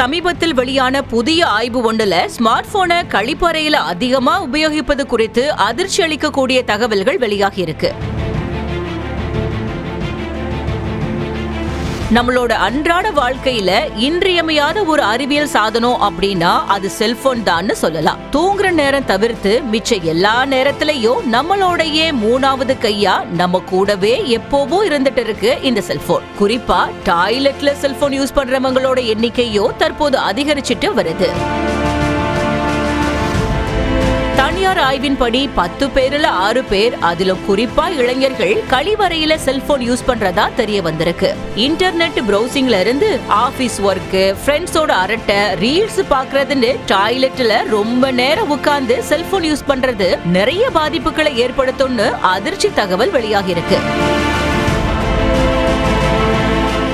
சமீபத்தில் வெளியான புதிய ஆய்வு ஒன்றுல ஸ்மார்ட் போனை கழிப்பறையில அதிகமா உபயோகிப்பது குறித்து அதிர்ச்சி அளிக்கக்கூடிய தகவல்கள் வெளியாகி இருக்கு. நம்மளோட அன்றாட வாழ்க்கையில இன்றியமையாத ஒரு அறிவியல் சாதனம் அப்படின்னா அது செல்போன் தான் சொல்லலாம். தூங்குற நேரம் தவிர்த்து மிச்ச எல்லா நேரத்திலயும் நம்மளோடைய மூணாவது கையா நம்ம கூடவே எப்போவும் இருந்துட்டு இருக்கு இந்த செல்போன். குறிப்பா டாய்லெட்ல செல்போன் யூஸ் பண்றவங்களோட எண்ணிக்கையோ தற்போது அதிகரிச்சுட்டு வருது. தனியார் ஆய்வின்படி 10 பேர்ல 6 பேர், அதிலும் குறிப்பா இளைஞர்கள் கழிவறையில செல்போன் யூஸ் பண்றதா தெரிய வந்திருக்கு. இன்டர்நெட் பிரவுசிங்ல இருந்து ஆபீஸ் ஒர்க், ஃப்ரெண்ட்ஸோட அரட்டை, ரீல்ஸ் பாக்குறதுன்னு டாய்லெட்ல ரொம்ப நேரம் உட்கார்ந்து செல்போன் யூஸ் பண்றது நிறைய பாதிப்புகளை ஏற்படுத்தும்னு அதிர்ச்சி தகவல் வெளியாகி இருக்கு.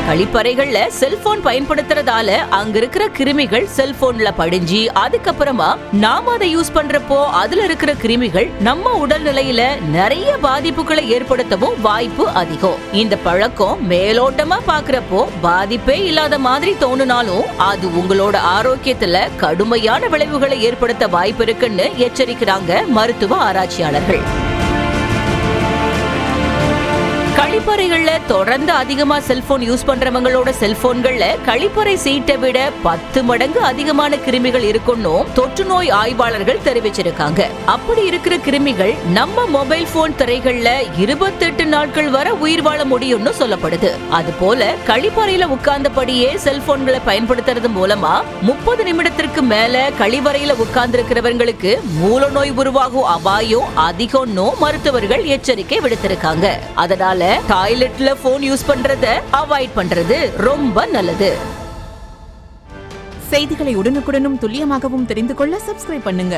கழிப்பறைகள்ல செல்போன் பயன்படுத்துறதால அங்க இருக்கிற கிருமிகள் செல்போன்ல படிஞ்சு அதுக்கப்புறமா நாம அதை யூஸ் பண்றப்போ அதுல இருக்கிற கிருமிகள் நம்ம உடல்நிலையில நிறைய பாதிப்புகளை ஏற்படுத்தவும் வாய்ப்பு அதிகம். இந்த பழக்கம் மேலோட்டமா பாக்குறப்போ பாதிப்பே இல்லாத மாதிரி தோணுனாலும் அது உங்களோட ஆரோக்கியத்துல கடுமையான விளைவுகளை ஏற்படுத்த வாய்ப்பு இருக்குன்னு எச்சரிக்கிறாங்க மருத்துவ ஆராய்ச்சியாளர்கள். கழிப்பறைகள்ல தொடர்ந்து அதிகமா செல்போன் யூஸ் பண்றவங்களோட செல்போன்கள்ல கழிப்பறை சீட்டை விட 10 மடங்கு அதிகமான கிருமிகள் இருக்குன்னு தொற்று நோய் ஆய்வாளர்கள் தெரிவிச்சிருக்காங்க. அப்படி இருக்கிற கிருமிகள் நம்ம மொபைல் போன் திரைகள்ல 28 நாட்கள் வரை உயிர் வாழ முடியும்னு சொல்லப்படுது. அது போல கழிப்பறையில உட்கார்ந்தபடியே செல்போன்களை பயன்படுத்துறது மூலமா 30 நிமிடத்திற்கு மேல கழிவறையில உட்கார்ந்து இருக்கிறவங்களுக்கு மூல நோய் உருவாகும் அபாயம் அதிகம்னு மருத்துவர்கள் எச்சரிக்கை விடுத்திருக்காங்க. அதனால டாய்லெட்ல போன் யூஸ் பண்றத அவாய்ட் பண்றது ரொம்ப நல்லது. செய்திகளை உடனுக்குடனும் துல்லியமாகவும் தெரிந்து கொள்ள சப்ஸ்கிரைப் பண்ணுங்க.